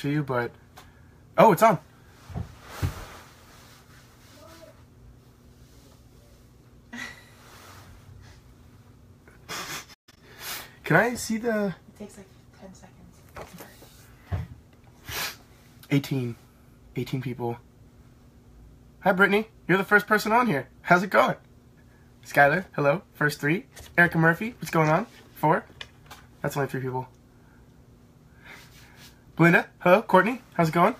for you, but... Oh, it's on. Can I see the... It takes like 10 seconds. 18 people. Hi, Brittany. You're the first person on here. How's it going? Skylar, hello. First 3. Erica Murphy, what's going on? 4. That's only 3 people. Belinda, hello. Courtney, how's it going?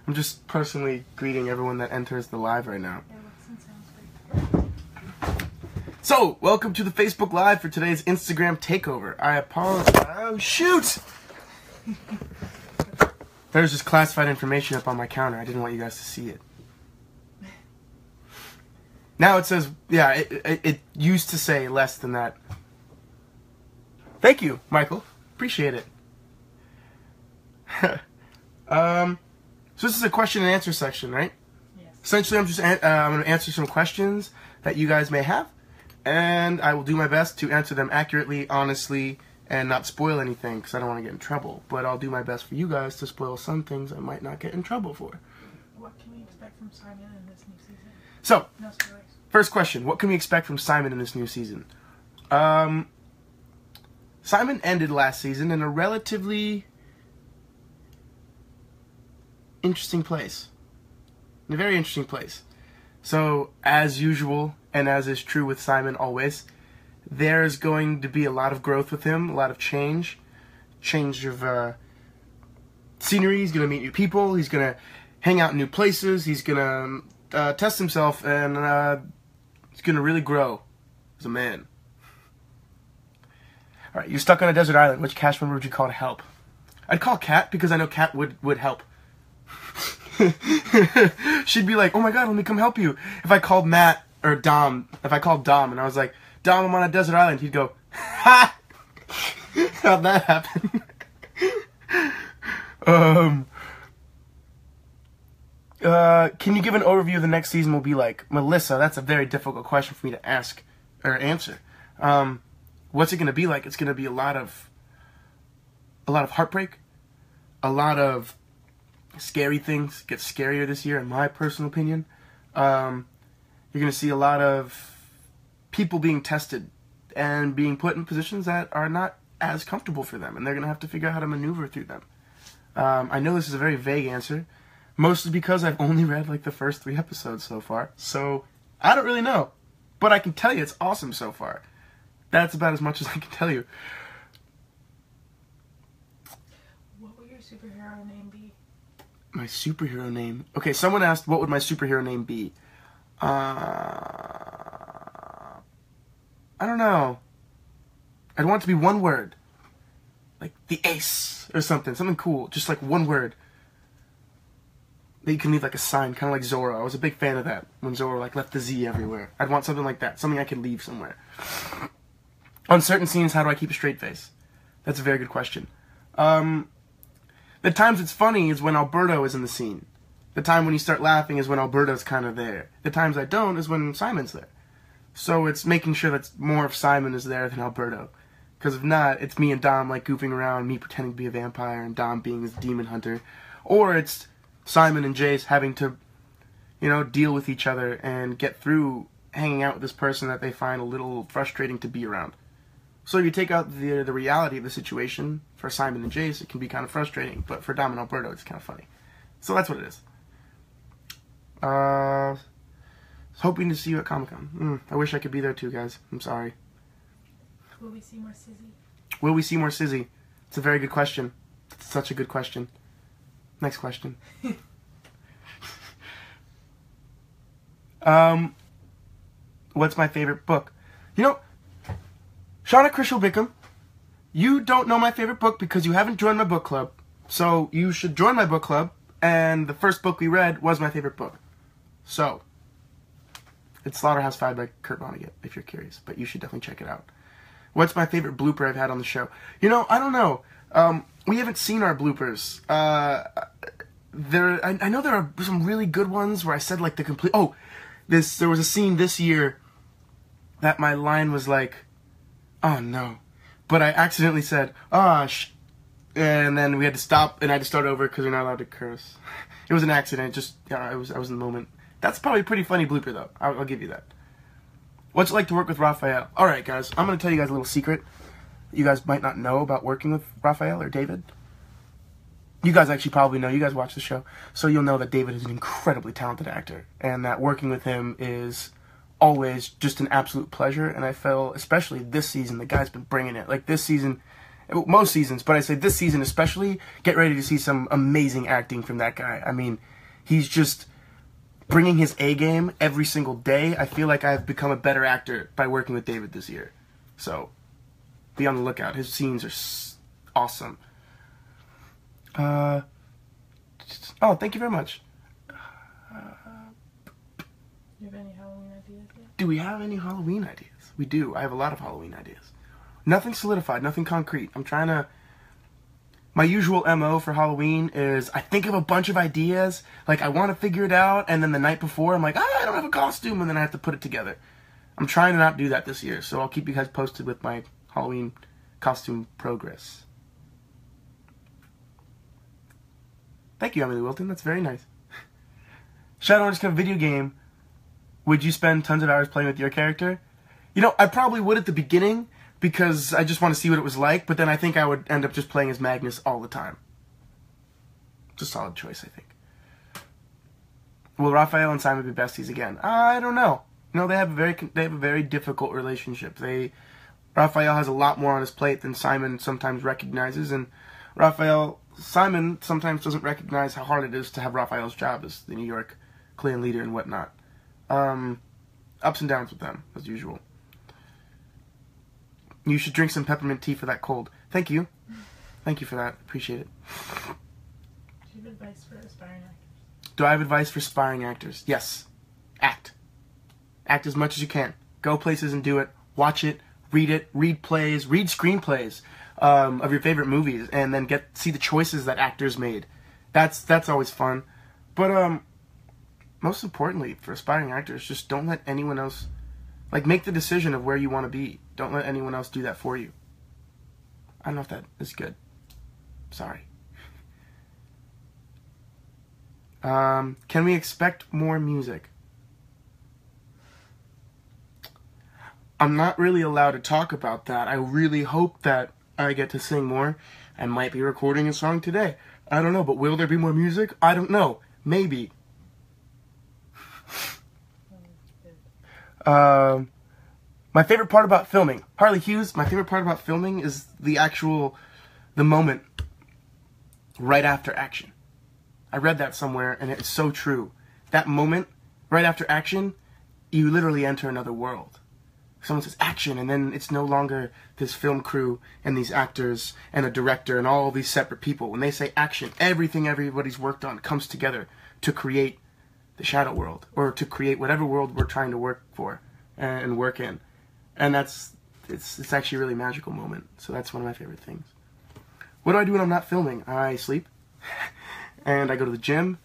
I'm just personally greeting everyone that enters the live right now. So, welcome to the Facebook Live for today's Instagram takeover. I apologize. Oh, shoot! There's just classified information up on my counter. I didn't want you guys to see it. Now it says, yeah, it used to say less than that. Thank you, Michael. Appreciate it. So this is a question and answer section, right? Yes. Essentially, I'm going to answer some questions that you guys may have, and I will do my best to answer them accurately, honestly, and not spoil anything, because I don't want to get in trouble. But I'll do my best for you guys to spoil some things I might not get in trouble for. What can we expect from Simon in this new season? So, No spoilers. First question, what can we expect from Simon in this new season? Simon ended last season in a relatively interesting place. In a very interesting place. So, as usual, and as is true with Simon always, there's going to be a lot of growth with him, a lot of change. Change of scenery, he's going to meet new people, he's going to hang out in new places, he's going to test himself, and he's going to really grow as a man. Alright, you're stuck on a desert island. Which cast member would you call to help? I'd call Kat, because I know Kat would help. She'd be like, oh my god, let me come help you. If I called Matt, or Dom, if I called Dom and I was like, Dom, I'm on a desert island, he'd go, ha! How'd that happen? Can you give an overview of the next season will be like? Melissa, that's a very difficult question for me to ask, or answer. What's it going to be like? It's going to be a lot of heartbreak, a lot of scary things. It gets scarier this year, in my personal opinion. You're going to see a lot of people being tested and being put in positions that are not as comfortable for them, and they're going to have to figure out how to maneuver through them. I know this is a very vague answer, mostly because I've only read like the first 3 episodes so far, so I don't really know. But I can tell you it's awesome so far. That's about as much as I can tell you. What would your superhero name be? My superhero name? Okay, someone asked what would my superhero name be. I don't know. I'd want it to be one word. Like the Ace or something. Something cool. Just like one word. That you can leave like a sign, kind of like Zorro. I was a big fan of that when Zorro like left the Z everywhere. I'd want something like that. Something I could leave somewhere. On certain scenes, how do I keep a straight face? That's a very good question. The times it's funny is when Alberto is in the scene. The time when you start laughing is when Alberto's kind of there. The times I don't is when Simon's there. So it's making sure that more of Simon is there than Alberto. Because if not, it's me and Dom like goofing around, me pretending to be a vampire and Dom being this demon hunter. Or it's Simon and Jace having to, you know, deal with each other and get through hanging out with this person that they find a little frustrating to be around. So you take out the reality of the situation, for Simon and Jace, it can be kind of frustrating, but for Dom and Alberto, it's kind of funny. So that's what it is. Hoping to see you at Comic-Con. I wish I could be there too, guys. I'm sorry. Will we see more Sizzy? Will we see more Sizzy? It's a very good question. It's such a good question. Next question. What's my favorite book? You know, Shauna Krishel Bickham, you don't know my favorite book because you haven't joined my book club. So you should join my book club, and the first book we read was my favorite book. So, it's Slaughterhouse-Five by Kurt Vonnegut, if you're curious, but you should definitely check it out. What's my favorite blooper I've had on the show? You know, I don't know. We haven't seen our bloopers. I know there are some really good ones where I said like the complete... Oh, there was a scene this year that my line was like, oh no. But I accidentally said, And then we had to stop, and I had to start over because we're not allowed to curse. It was an accident. Just I was in the moment. That's probably a pretty funny blooper, though. I'll give you that. What's it like to work with Raphael? All right, guys. I'm going to tell you guys a little secret that you guys might not know about working with Raphael or David. You guys actually probably know. You guys watch the show. So you'll know that David is an incredibly talented actor. And that working with him is always just an absolute pleasure. And I feel, especially this season, the guy's been bringing it. Like this season, most seasons, but I say this season especially, get ready to see some amazing acting from that guy. I mean, he's just bringing his A game every single day. I feel like I've become a better actor by working with David this year. So, be on the lookout. His scenes are awesome. Oh, thank you very much. Do you have any Halloween ideas yet? Do we have any Halloween ideas? We do. I have a lot of Halloween ideas. Nothing solidified, nothing concrete. I'm trying to... My usual MO for Halloween is I think of a bunch of ideas, like I want to figure it out, and then the night before I'm like, I don't have a costume, and then I have to put it together. I'm trying to not do that this year, so I'll keep you guys posted with my Halloween costume progress. Thank you, Emily Wilton. That's very nice. Shadow Artist Cup video game. Would you spend tons of hours playing with your character? You know, I probably would at the beginning, because I just want to see what it was like, but then I think I would end up just playing as Magnus all the time. It's a solid choice, I think. Will Raphael and Simon be besties again? I don't know. No, they have a very difficult relationship. Raphael has a lot more on his plate than Simon sometimes recognizes, and Simon sometimes doesn't recognize how hard it is to have Raphael's job as the New York clan leader and whatnot. Ups and downs with them, as usual. You should drink some peppermint tea for that cold. Thank you. Thank you for that. Appreciate it. Do you have advice for aspiring actors? Do I have advice for aspiring actors? Yes. Act. Act as much as you can. Go places and do it. Watch it. Read plays. Read screenplays of your favorite movies. And then see the choices that actors made. That's always fun. But most importantly, for aspiring actors, just don't let anyone else... make the decision of where you want to be. Don't let anyone else do that for you. I don't know if that is good. Sorry. Can we expect more music? I'm not really allowed to talk about that. I really hope that I get to sing more. I might be recording a song today. I don't know, but will there be more music? I don't know. Maybe. My favorite part about filming. Harley Hughes, my favorite part about filming is the moment right after action. I read that somewhere, and it's so true. That moment, right after action, you literally enter another world. Someone says action, and then it's no longer this film crew and these actors and a director and all these separate people. When they say action, everything everybody's worked on comes together to create the shadow world, or to create whatever world we're trying to work for and work in. And it's actually a really magical moment. So that's one of my favorite things. What do I do when I'm not filming? I sleep, and I go to the gym,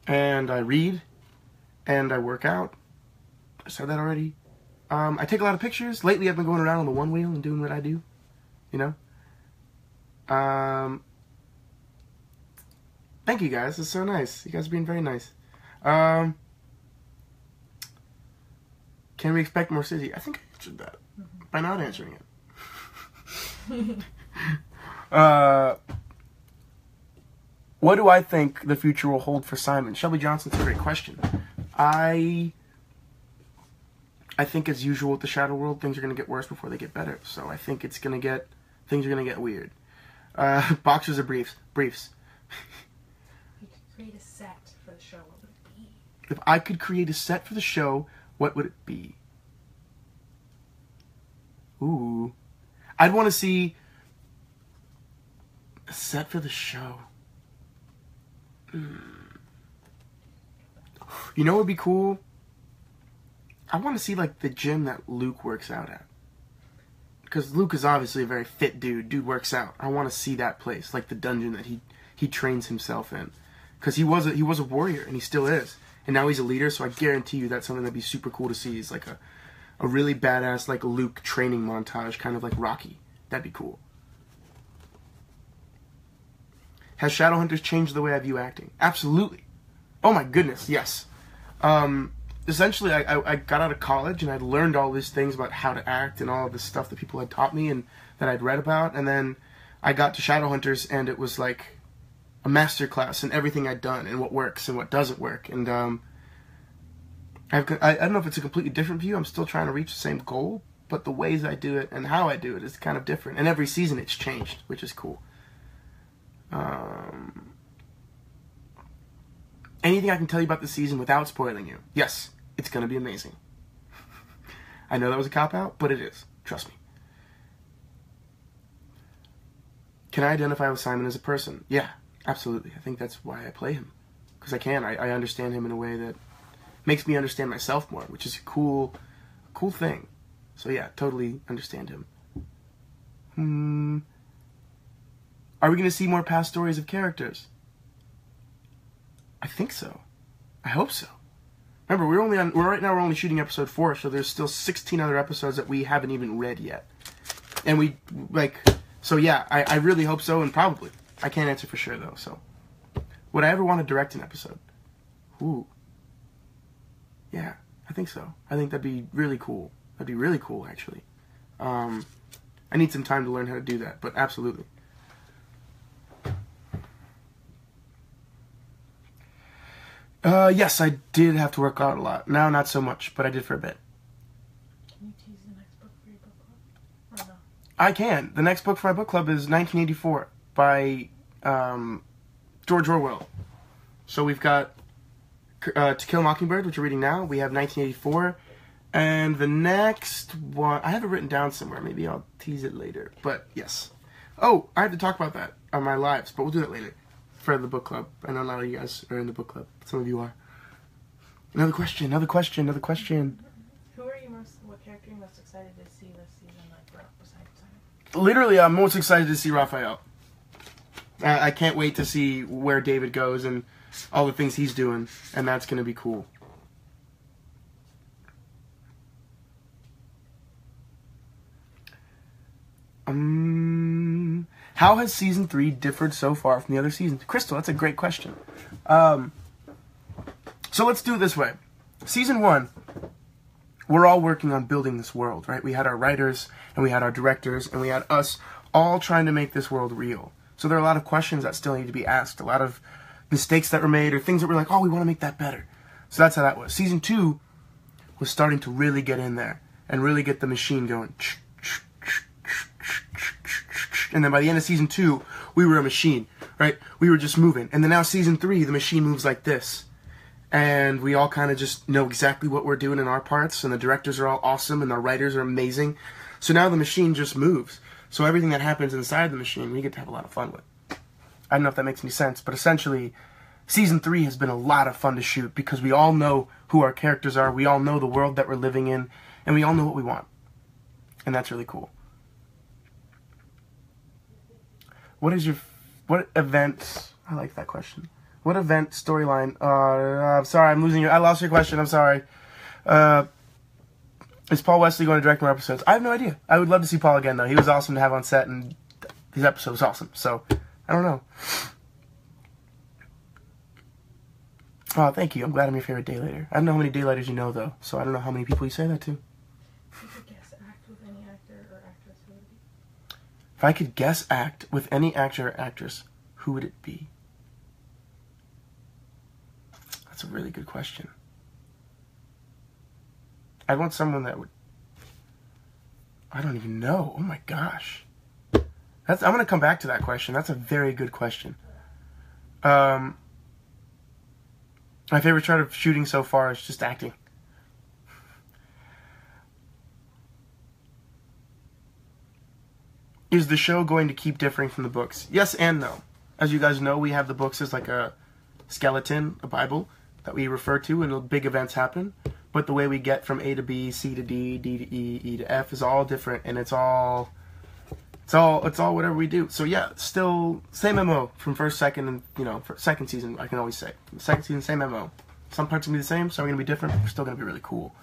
and I read, and I work out. I said that already. I take a lot of pictures. Lately, I've been going around on the one wheel and doing what I do, you know. Thank you guys. It's so nice. You guys are being very nice. Can we expect more Sizzy? I think I answered that by not answering it. What do I think the future will hold for Simon? Shelby Johnson's a great question. I think as usual with the Shadow World, things are going to get worse before they get better. So I think things are going to get weird. Boxers or briefs? Briefs. You could create a set for the show. What would it be? If I could create a set for the show, what would it be? Ooh. I'd want to see a set for the show. You know what would be cool? I want to see, the gym that Luke works out at. Because Luke is obviously a very fit dude. Dude works out. I want to see that place. The dungeon that he trains himself in. Because he was a warrior, and he still is. And now he's a leader, so I guarantee you that's something that'd be super cool to see. Is a really badass, Luke training montage, kind of like Rocky. That'd be cool. Has Shadowhunters changed the way I view acting? Absolutely. Oh my goodness, yes. Essentially, I got out of college and I'd learned all these things about how to act and all of this stuff that people had taught me and that I'd read about. And then I got to Shadowhunters and it was like a masterclass in everything I'd done and what works and what doesn't work. And I don't know if it's a completely different view. I'm still trying to reach the same goal, but the ways I do it and how I do it is kind of different. And every season it's changed, which is cool. Anything I can tell you about the season without spoiling you? Yes, it's going to be amazing. I know that was a cop-out, but it is. Trust me. Can I identify with Simon as a person? Yeah, absolutely. I think that's why I play him. Because I can. I understand him in a way that makes me understand myself more, which is a cool thing. So yeah, totally understand him. Are we going to see more past stories of characters? I think so. I hope so. Remember, right now we're only shooting episode 4, so there's still 16 other episodes that we haven't even read yet. And so yeah, I really hope so, and probably. I can't answer for sure though, so. Would I ever want to direct an episode? Ooh. Yeah, I think so. I think that'd be really cool. That'd be really cool, actually. I need some time to learn how to do that, but absolutely. Yes, I did have to work out a lot. Now, not so much, but I did for a bit. Can you tease the next book for your book club? Or no? I can. The next book for my book club is 1984 by George Orwell. So we've got To Kill a Mockingbird, which we're reading now. We have 1984. And the next one, I have it written down somewhere. Maybe I'll tease it later. But yes. Oh, I have to talk about that on my lives, but we'll do that later. For the book club. I know a lot of you guys are in the book club. Some of you are. Another question. What character are you most excited to see this season, besides Simon? Literally, I'm most excited to see Raphael. I can't wait to see where David goes and all the things he's doing, and that's going to be cool. How has Season 3 differed so far from the other seasons? Crystal, that's a great question. So let's do it this way. Season 1, we're all working on building this world, right? We had our writers, and we had our directors, and we had us all trying to make this world real. So there are a lot of questions that still need to be asked, a lot of mistakes that were made, or things that we're like, oh, we want to make that better. So that's how that was. Season 2 was starting to really get in there, and really get the machine going. And then by the end of Season 2, we were a machine, right? We were just moving. And then now Season 3, the machine moves like this. And we all kind of just know exactly what we're doing in our parts. And the directors are all awesome, and the writers are amazing. So now the machine just moves. So everything that happens inside the machine, we get to have a lot of fun with. I don't know if that makes any sense, but essentially, Season 3 has been a lot of fun to shoot because we all know who our characters are. We all know the world that we're living in. And we all know what we want. And that's really cool. What event, I like that question. What event, storyline, I'm sorry, I lost your question, I'm sorry. Is Paul Wesley going to direct more episodes? I have no idea. I would love to see Paul again, though. He was awesome to have on set, and his episode was awesome, so, I don't know. Oh, thank you, I'm glad I'm your favorite daylighter. I don't know how many daylighters you know, though, so I don't know how many people you say that to. If I could guess act with any actor or actress, who would it be? That's a really good question. I'd want someone that would... I don't even know. Oh my gosh. I'm going to come back to that question. That's a very good question. My favorite part of shooting so far is just acting. Is the show going to keep differing from the books? Yes and no. As you guys know, we have the books as like a skeleton, a Bible, that we refer to when big events happen. But the way we get from A to B, C to D, D to E, E to F is all different, and it's all whatever we do. So yeah, still same MO from first, second, and for second season. I can always say second season, same MO. Some parts are gonna be the same, some are gonna be different, but they're still gonna be really cool.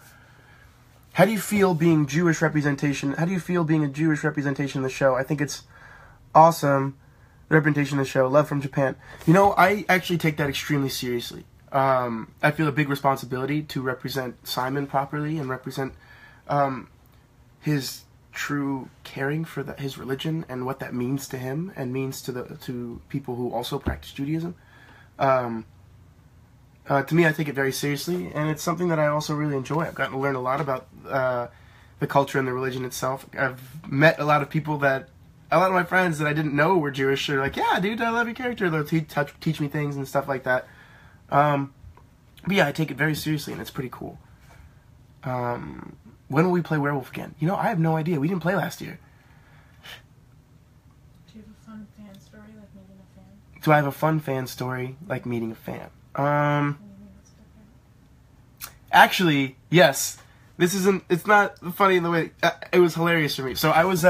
How do you feel being Jewish representation? How do you feel being a Jewish representation in the show? I think it's awesome. the representation of the show, love from Japan. You know, I actually take that extremely seriously. I feel a big responsibility to represent Simon properly and represent his true caring for his religion and what that means to him and means to people who also practice Judaism. To me, I take it very seriously, and it's something that I also really enjoy. I've gotten to learn a lot about the culture and the religion itself. I've met a lot of people a lot of my friends that I didn't know were Jewish are like, yeah, dude, I love your character. They'll teach me things and stuff like that. But yeah, I take it very seriously, and it's pretty cool. When will we play Werewolf again? You know, I have no idea. We didn't play last year. Do you have a fun fan story like meeting a fan? Do I have a fun fan story like meeting a fan? Actually, yes. It's not funny in the way, it was hilarious for me. So I was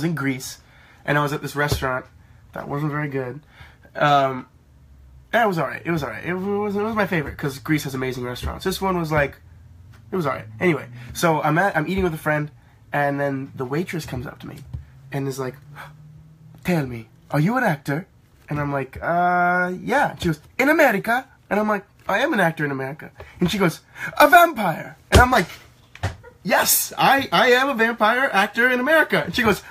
in Greece, and I was at this restaurant that wasn't very good. Yeah, it was alright. It was alright. It was my favorite, because Greece has amazing restaurants. This one was like, it was alright. Anyway, so I'm eating with a friend, and then the waitress comes up to me, and is like, tell me, are you an actor? And I'm like, yeah. She goes, in America? And I'm like, I am an actor in America. And she goes, a vampire. And I'm like, yes, I am a vampire actor in America. And she goes,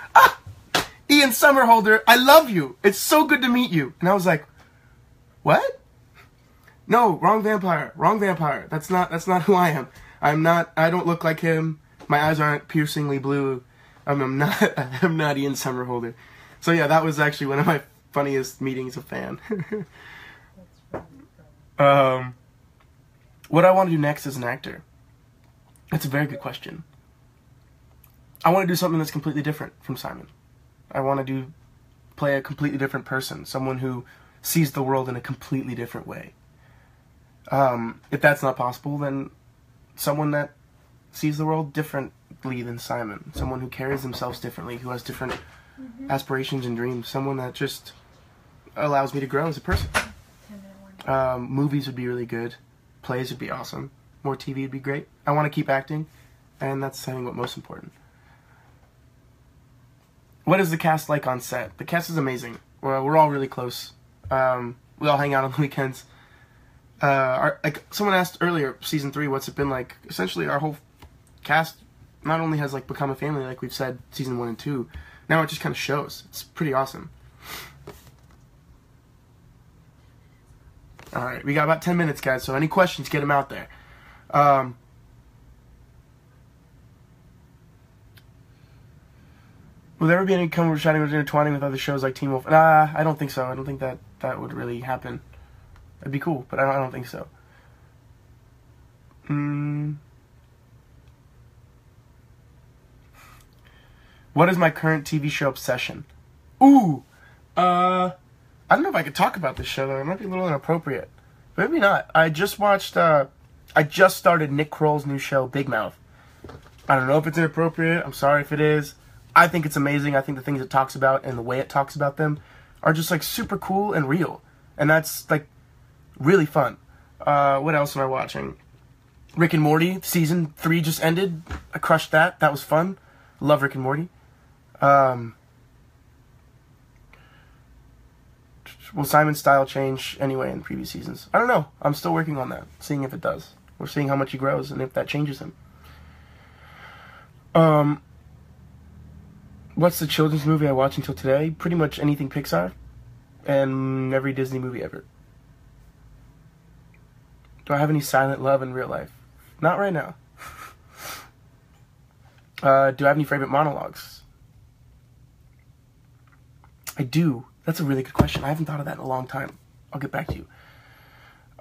Ian Somerhalder, I love you. It's so good to meet you. And I was like, what? No, wrong vampire. Wrong vampire. That's not who I am. I don't look like him. My eyes aren't piercingly blue. I'm not Ian Somerhalder. So yeah, that was actually one of my funniest meetings of fan. What I want to do next as an actor? That's a very good question. I want to do something that's completely different from Simon. I want to play a completely different person, someone who sees the world in a completely different way. If that's not possible, then someone that sees the world differently than Simon, someone who carries themselves differently, who has different aspirations and dreams, someone that just allows me to grow as a person. Movies would be really good. Plays would be awesome. More TV would be great. I want to keep acting, and that's, I think, what's most important. What is the cast like on set? The cast is amazing. We're all really close. We all hang out on the weekends. Like someone asked earlier, season 3, what's it been like? Essentially, our whole cast not only has like become a family, like we've said, season 1 and 2. Now it just kind of shows. It's pretty awesome. All right, we got about 10 minutes, guys. So any questions, get them out there. Will there ever be any conversation intertwining with other shows like Teen Wolf? I don't think so. I don't think that would really happen. It'd be cool, but I don't think so. What is my current TV show obsession? Ooh! I don't know if I could talk about this show, though. It might be a little inappropriate. Maybe not. I just started Nick Kroll's new show, Big Mouth. I don't know if it's inappropriate. I'm sorry if it is. I think it's amazing. I think the things it talks about and the way it talks about them are just, like, super cool and real. And that's, like, really fun. What else am I watching? Rick and Morty, season 3 just ended. I crushed that. That was fun. Love Rick and Morty. Will Simon's style change anyway in previous seasons? I don't know. I'm still working on that, seeing if it does. We're seeing how much he grows and if that changes him. What's the children's movie I watched until today? Pretty much anything Pixar and every Disney movie ever. Do I have any silent love in real life? Not right now. Do I have any favorite monologues? I do. That's a really good question. I haven't thought of that in a long time. I'll get back to you.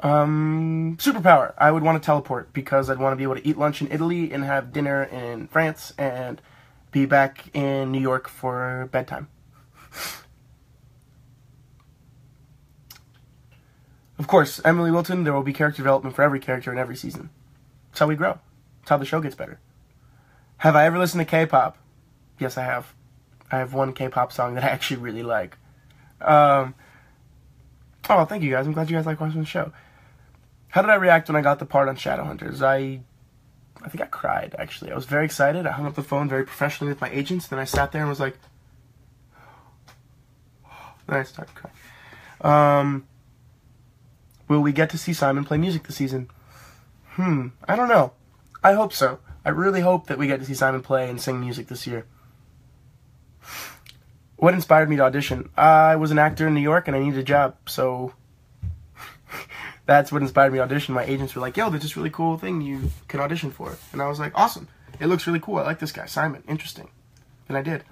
Superpower. I would want to teleport because I'd want to be able to eat lunch in Italy and have dinner in France and be back in New York for bedtime. Of course, Emily Wilton, there will be character development for every character in every season. That's how we grow. That's how the show gets better. Have I ever listened to K-pop? Yes, I have. I have one K-pop song that I actually really like. Oh, thank you guys. I'm glad you guys like watching the show. How did I react when I got the part on Shadowhunters? I think I cried, actually. I was very excited. I hung up the phone very professionally with my agents. Then I sat there and was like, Nice, start to cry. Will we get to see Simon play music this season? I don't know. I hope so. I really hope that we get to see Simon play and sing music this year. What inspired me to audition? I was an actor in New York and I needed a job, so that's what inspired me to audition. My agents were like, yo, there's this really cool thing you can audition for. And I was like, awesome. It looks really cool. I like this guy, Simon. Interesting. And I did.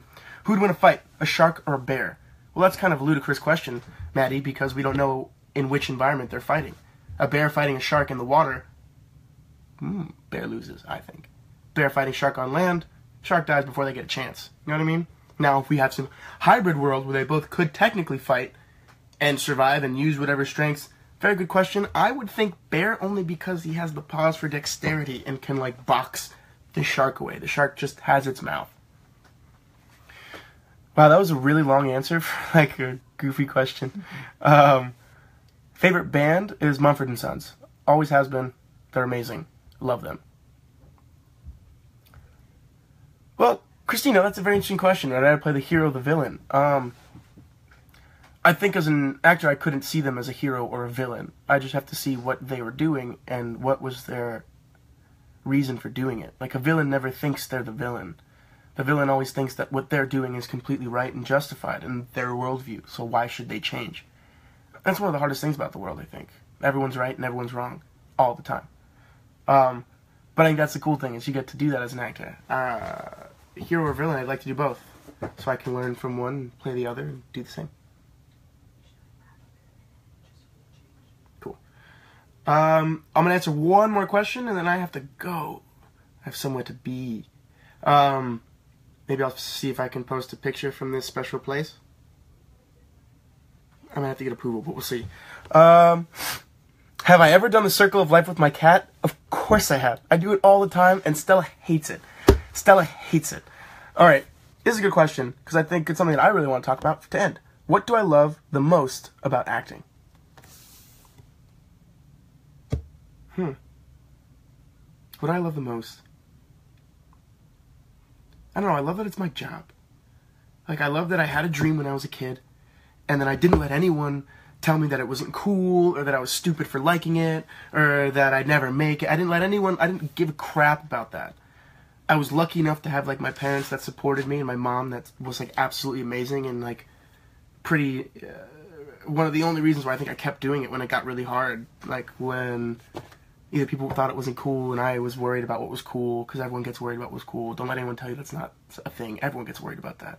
Who'd win a fight, a shark or a bear? Well, that's kind of a ludicrous question, Maddie, because we don't know in which environment they're fighting. A bear fighting a shark in the water, bear loses, I think. Bear fighting shark on land, shark dies before they get a chance. You know what I mean? Now, if we have some hybrid world where they both could technically fight and survive and use whatever strengths, very good question. I would think bear only because he has the paws for dexterity and can, like, box the shark away. The shark just has its mouth. Wow, that was a really long answer for, like, a goofy question. Favorite band is Mumford & Sons. Always has been. They're amazing. Love them. Well, Christina, that's a very interesting question. I'd rather play the hero or the villain. I think as an actor, I couldn't see them as a hero or a villain. I just have to see what they were doing and what was their reason for doing it. Like, a villain never thinks they're the villain. The villain always thinks that what they're doing is completely right and justified in their worldview, so why should they change? That's one of the hardest things about the world, I think. Everyone's right and everyone's wrong, all the time. But I think that's the cool thing, is you get to do that as an actor. Hero or villain, I'd like to do both. So I can learn from one, and play the other, and do the same. Cool. I'm going to answer one more question, and then I have to go. I have somewhere to be. Maybe I'll see if I can post a picture from this special place. I'm going to have to get approval, but we'll see. Have I ever done the circle of life with my cat? Of course I have. I do it all the time, and Stella hates it. Stella hates it. Alright, this is a good question, because I think it's something that I really want to talk about to end. What do I love the most about acting? What do I love the most? I don't know, I love that it's my job. Like, I love that I had a dream when I was a kid, and then I didn't let anyone tell me that it wasn't cool, or that I was stupid for liking it, or that I'd never make it. I didn't give a crap about that. I was lucky enough to have, like, my parents that supported me, and my mom that was, like, absolutely amazing, and, like, pretty, one of the only reasons why I think I kept doing it when it got really hard, like, when either people thought it wasn't cool, and I was worried about what was cool, because everyone gets worried about what's cool. Don't let anyone tell you that's not a thing. Everyone gets worried about that.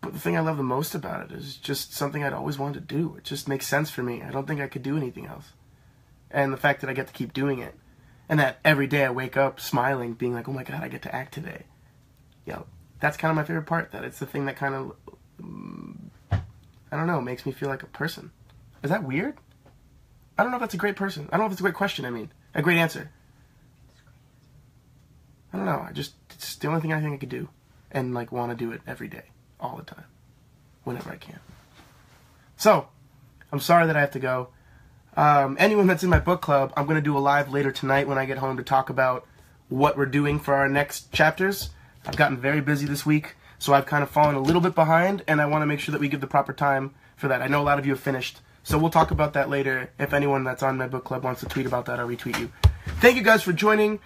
But the thing I love the most about it is just something I'd always wanted to do. It just makes sense for me. I don't think I could do anything else. And the fact that I get to keep doing it, and that every day I wake up smiling, being like, oh my god, I get to act today. Yo, that's kind of my favorite part, that it's the thing that kind of, I don't know, makes me feel like a person. Is that weird? I don't know if that's a great person. I don't know if it's a great question, I mean. A great answer. I don't know, it's the only thing I think I could do. And, like, want to do it every day. All the time. Whenever I can. So, I'm sorry that I have to go. Anyone that's in my book club, I'm going to do a live later tonight when I get home to talk about what we're doing for our next chapters. I've gotten very busy this week, so I've kind of fallen a little bit behind, and I want to make sure that we give the proper time for that. I know a lot of you have finished, so we'll talk about that later if anyone that's on my book club wants to tweet about that or retweet you. Thank you guys for joining.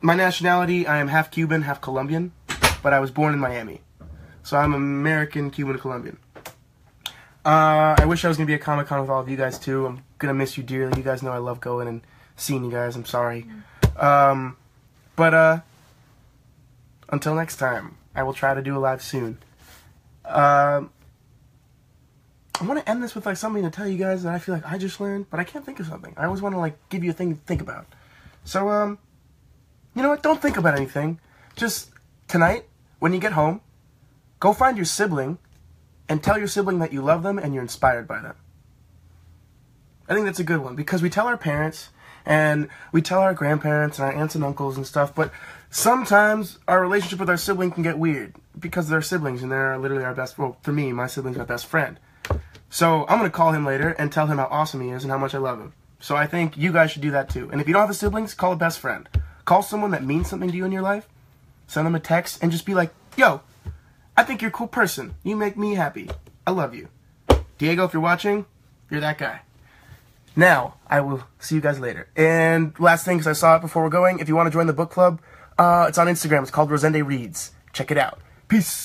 My nationality, I am half Cuban, half Colombian, but I was born in Miami. So I'm American, Cuban, Colombian. I wish I was going to be at Comic-Con with all of you guys, too. I'm going to miss you dearly. You guys know I love going and seeing you guys. I'm sorry. But until next time, I will try to do a live soon. I want to end this with, like, something to tell you guys that I feel like I just learned, but I can't think of something. I always want to, like, give you a thing to think about. So, you know what? Don't think about anything. Just tonight, when you get home, go find your sibling and tell your sibling that you love them and you're inspired by them. I think that's a good one, because we tell our parents and we tell our grandparents and our aunts and uncles and stuff, but sometimes our relationship with our sibling can get weird because they're siblings and they're literally our best, well, for me, my sibling's my best friend. So I'm going to call him later and tell him how awesome he is and how much I love him. So I think you guys should do that too. And if you don't have siblings, call a best friend. Call someone that means something to you in your life, send them a text and just be like, yo, I think you're a cool person. You make me happy. I love you. Diego, if you're watching, you're that guy. Now, I will see you guys later. And last thing, because I saw it before we're going, if you want to join the book club, it's on Instagram. It's called Rosende Reads. Check it out. Peace.